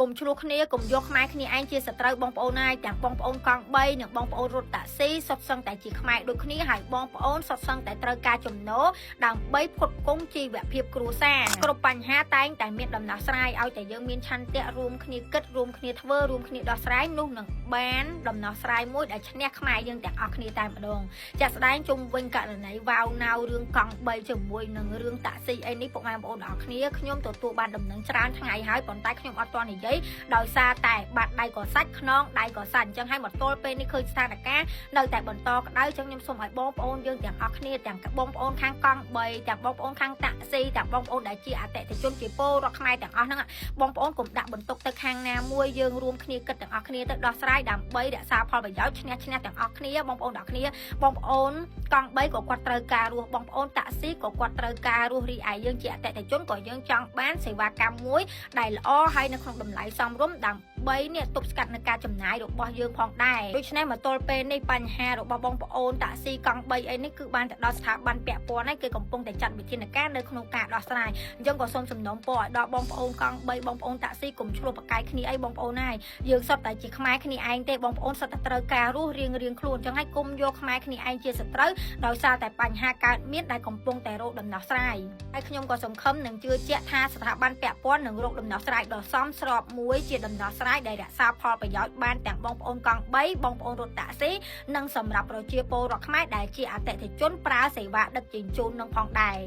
កុំឆ្លោះគ្នាកុំយកខ្មែរគ្នាឯងជាសត្រូវបងប្អូនណាយទាំងបងប្អូនកង់3និងបងប្អូនរត់តាក់ស៊ីសុទ្ធសឹងតែជាខ្មែរដូចគ្នាហើយបងប្អូនសុទ្ធសឹងតែត្រូវការចំណូលដើម្បីផ្គត់ផ្គង់ជីវភាពគ្រួសារគ្រប់បញ្ហាតែងតែមានដំណោះស្រាយឲ្យតែយើងមានឆន្ទៈរួមគ្នាគិតរួមគ្នាធ្វើរួមគ្នាដោះស្រាយនោះនឹងបានដំណោះស្រាយមួយដែលឈ្នះខ្មែរយើងទាំងអស់គ្នាតែម្ដងចាក់ស្ដែងជុំវិញករណីវ៉ាវណាវរឿងកង់3ជាមួយនឹងរឿងតាក់ស៊ីអីនេះពុកម៉ែបងប្អូនទាំងអស់គ្នាខ្ញុំទទួលបានដំណឹងច្រើនថ្ងៃហើយប៉ុន្តែខ្ញុំអត់ទាន់និយាយដោយសារតែបាត់ដៃក៏សាច់ខ្នងដៃក៏សាច់អញ្ចឹងហើយមកទល់ពេលនេះឃើញស្ថានភាពនៅតែបន្តក្តៅអញ្ចឹងខ្ញុំសូមឲ្យបងប្អូនយើងទាំងអស់គ្នាទាំងបងប្អូនខាងកង់3ទាំងបងប្អូនខាងតាក់ស៊ីទាំងបងប្អូនដែលជាអតិថិជនជាពលរដ្ឋខ្មែរទាំងអស់ហ្នឹងបងប្អូនកុំដាក់បន្ទុកទៅខាងណាមួយយើងរួមគ្នាគិតទាំងអស់គ្នាទៅដោះស្រាយដើម្បីរក្សាផលប្រយោជន៍ឈ្នះទាំងអស់គ្នាបងប្អូនទាំងអស់គ្នាបងប្អូនកង់3ក៏គាត់ត្រូវការរស់បងប្អូនតាក់ស៊ីក៏គាត់ត្រូវការរស់រីឯយើងជាអតិថិជនក៏យើងចង់បានសេវាកម្មមួយដែលល្អហើយនៅក្នុងតម្លៃសមរម្យដើម្បីនេះទប់ស្កាត់នឹងការចំណាយរបស់យើងផងដែរដូច្នេះមកទល់ពេលនេះបញ្ហារបស់បងប្អូនតាក់ស៊ីកង់3អីនេះគឺបានទៅដល់ស្ថាប័នពាក់ព័ន្ធហើយគេកំពុងតែចាត់វិធានការនៅក្នុងការដោះស្រាយអញ្ចឹងក៏សូមសំណូមពរឲ្យដល់បងប្អូនកង់3បងប្អូនតាក់ស៊ីកុំឆ្លោះប្រកែកគ្នាអីបងប្អូនណាយយើងសុទ្ធតែជាខ្មែរគ្នាឯងទេបងប្អូនសុទ្ធតែត្រូវការរស់រៀងខ្លួនអញ្ចឹងហើយកុំយកខ្មែរគ្នាឯងជាសត្រូវដោយសារតែបញ្ហាកើតមានដែលកំពុងតែរកដំណោះស្រាយហើយខ្ញុំក៏សង្ឃឹមនិងជឿជាក់ថាស្ថាប័នពាក់ព័ន្ធនឹងរកដំណោះស្រាយដ៏សមស្របមួយជាដំណោះស្រាយដែលរក្សាផលប្រយោជន៍បានទាំងបងប្អូនកង់3បងប្អូនរត់តាក់ស៊ីនិងសម្រាប់ប្រជាពលរដ្ឋខ្មែរដែលជាអតិថិជនប្រើសេវាដឹកជញ្ជូននឹងផងដែរ